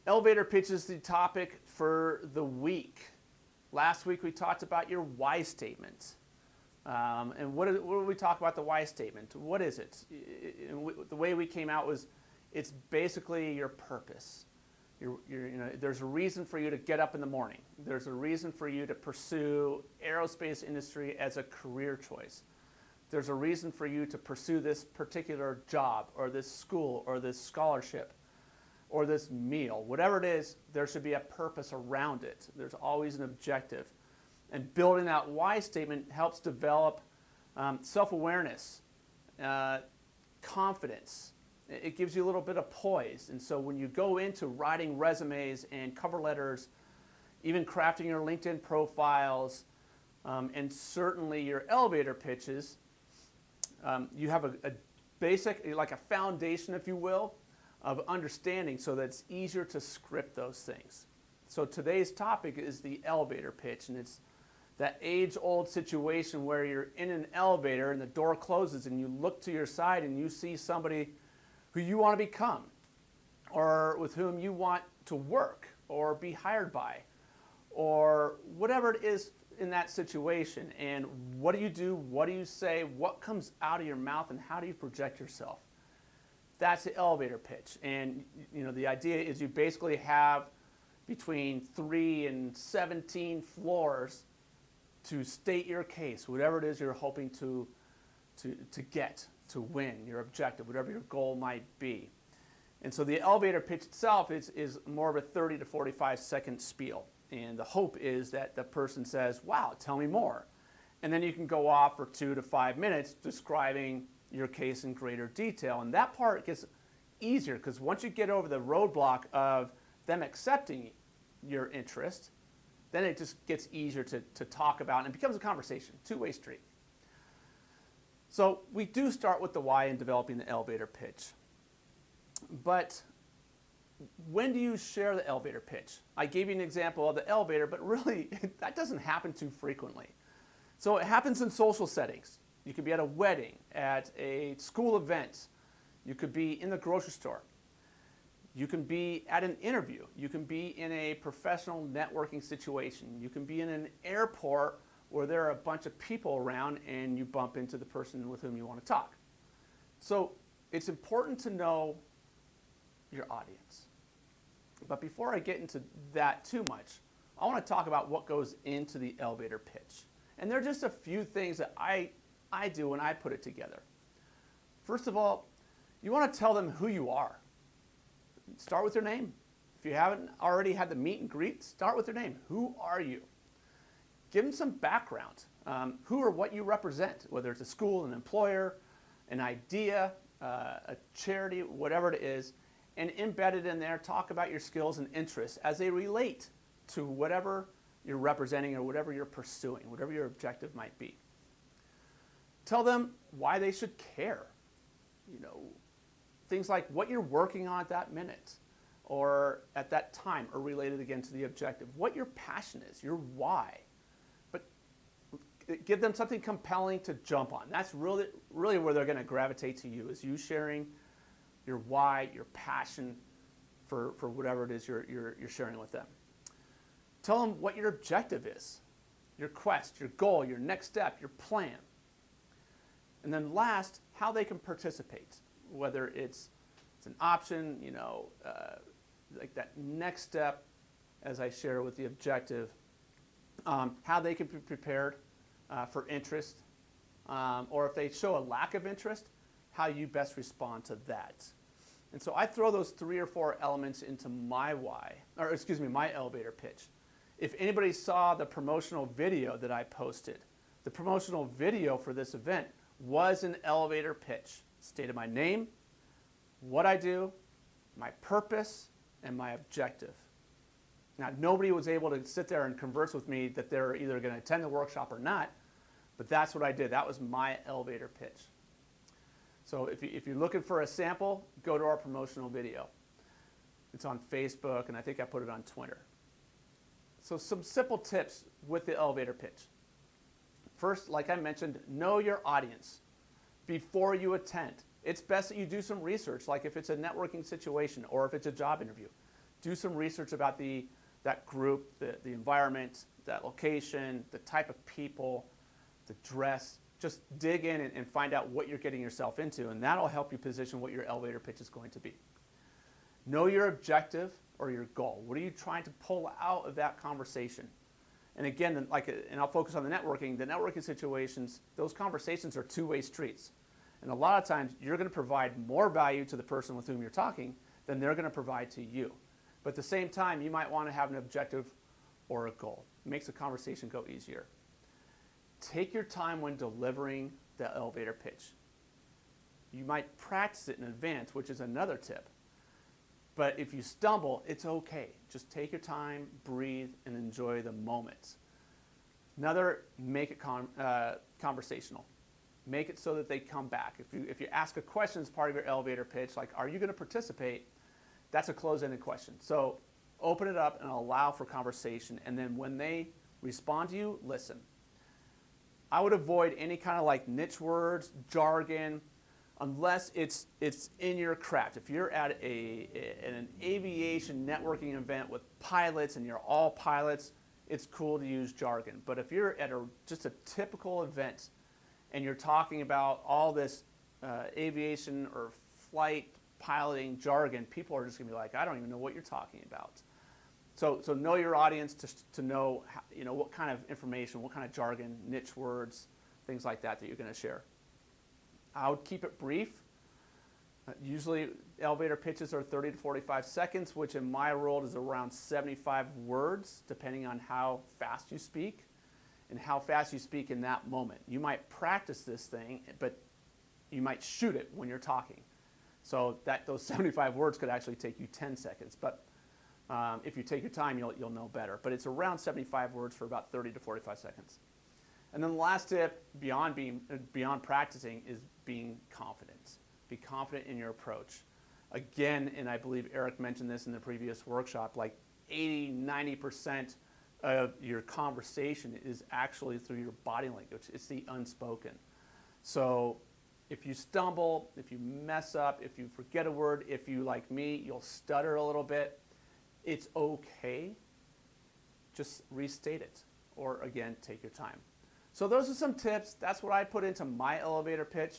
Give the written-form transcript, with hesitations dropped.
Elevator pitch is the topic for the week. Last week we talked about your why statement. And what did we talk about the why statement? What is it? The way we came out was it's basically your purpose. There's a reason for you to get up in the morning. There's a reason for you to pursue aerospace industry as a career choice. There's a reason for you to pursue this particular job or this school or this scholarship or this meal. Whatever it is, there should be a purpose around it. There's always an objective. And building that why statement helps develop self-awareness, confidence. It gives you a little bit of poise. And so when you go into writing resumes and cover letters, even crafting your LinkedIn profiles, and certainly your elevator pitches, you have a basic, like a foundation, if you will, of understanding so that it's easier to script those things. So today's topic is the elevator pitch, and it's that age-old situation where you're in an elevator and the door closes and you look to your side and you see somebody who you want to become or with whom you want to work or be hired by or whatever it is in that situation. And what do you do? What do you say? What comes out of your mouth and how do you project yourself? That's the elevator pitch. And the idea is you basically have between 3 and 17 floors to state your case, whatever it is you're hoping to get, to win, your objective, whatever your goal might be. And so the elevator pitch itself is more of a 30 to 45 second spiel. And the hope is that the person says, wow, tell me more. And then you can go off for 2 to 5 minutes describing your case in greater detail. And that part gets easier because once you get over the roadblock of them accepting your interest, then it just gets easier to talk about, and it becomes a conversation, two-way street. So we do start with the why in developing the elevator pitch. But when do you share the elevator pitch? I gave you an example of the elevator, but really that doesn't happen too frequently. So it happens in social settings. You could be at a wedding, at a school event. You could be in the grocery store. You can be at an interview. You can be in a professional networking situation. You can be in an airport where there are a bunch of people around and you bump into the person with whom you want to talk. So it's important to know your audience. But before I get into that too much, I want to talk about what goes into the elevator pitch. And there are just a few things that I do when I put it together. First of all, you want to tell them who you are. Start with your name. If you haven't already had the meet and greet, start with your name. Who are you? Give them some background. Who or what you represent, whether it's a school, an employer, an idea, a charity, whatever it is, and embedded in there, talk about your skills and interests as they relate to whatever you're representing or whatever you're pursuing, whatever your objective might be. Tell them why they should care. Things like what you're working on at that minute or at that time are related again to the objective. What your passion is, your why. But give them something compelling to jump on. That's really where they're going to gravitate to you, is you sharing your why, your passion for whatever it is you're sharing with them. Tell them what your objective is, your quest, your goal, your next step, your plan. And then last, how they can participate, whether it's an option, like that next step, as I share with the objective, how they can be prepared for interest, or if they show a lack of interest, how you best respond to that. And so I throw those 3 or 4 elements into my my elevator pitch. If anybody saw the promotional video that I posted, the promotional video for this event was an elevator pitch. Stated my name, what I do, my purpose, and my objective. Now, nobody was able to sit there and converse with me that they're either going to attend the workshop or not, but that's what I did. That was my elevator pitch. So if you're looking for a sample, go to our promotional video. It's on Facebook, and I think I put it on Twitter. So some simple tips with the elevator pitch. First, like I mentioned, know your audience before you attend. It's best that you do some research, like if it's a networking situation or if it's a job interview. Do some research about that group, the environment, that location, the type of people, the dress. Just dig in and find out what you're getting yourself into, and that'll help you position what your elevator pitch is going to be. Know your objective or your goal. What are you trying to pull out of that conversation? And again, and I'll focus on the networking situations, those conversations are two-way streets. And a lot of times you're going to provide more value to the person with whom you're talking than they're going to provide to you. But at the same time, you might want to have an objective or a goal. It makes the conversation go easier. Take your time when delivering the elevator pitch. You might practice it in advance, which is another tip. But if you stumble, it's okay. Just take your time, breathe, and enjoy the moment. Another, make it conversational. Make it so that they come back. If you ask a question as part of your elevator pitch, like, are you going to participate? That's a closed-ended question. So open it up and allow for conversation. And then when they respond to you, listen. I would avoid any kind of like niche words, jargon, unless it's in your craft. If you're at an aviation networking event with pilots and you're all pilots, it's cool to use jargon. But if you're at just a typical event and you're talking about all this aviation or flight piloting jargon, people are just going to be like, I don't even know what you're talking about. So know your audience to know how, what kind of information, what kind of jargon, niche words, things like that you're going to share. I would keep it brief. Usually elevator pitches are 30 to 45 seconds, which in my world is around 75 words, depending on how fast you speak and how fast you speak in that moment. You might practice this thing, but you might shoot it when you're talking. So those 75 words could actually take you 10 seconds. But if you take your time, you'll know better. But it's around 75 words for about 30 to 45 seconds. And then the last tip, beyond practicing, is being confident. Be confident in your approach. Again, and I believe Eric mentioned this in the previous workshop, like 80-90% of your conversation is actually through your body language. It's the unspoken. So if you stumble, if you mess up, if you forget a word, if you, like me, you'll stutter a little bit, it's okay. Just restate it. Or again, take your time. So those are some tips. That's what I put into my elevator pitch.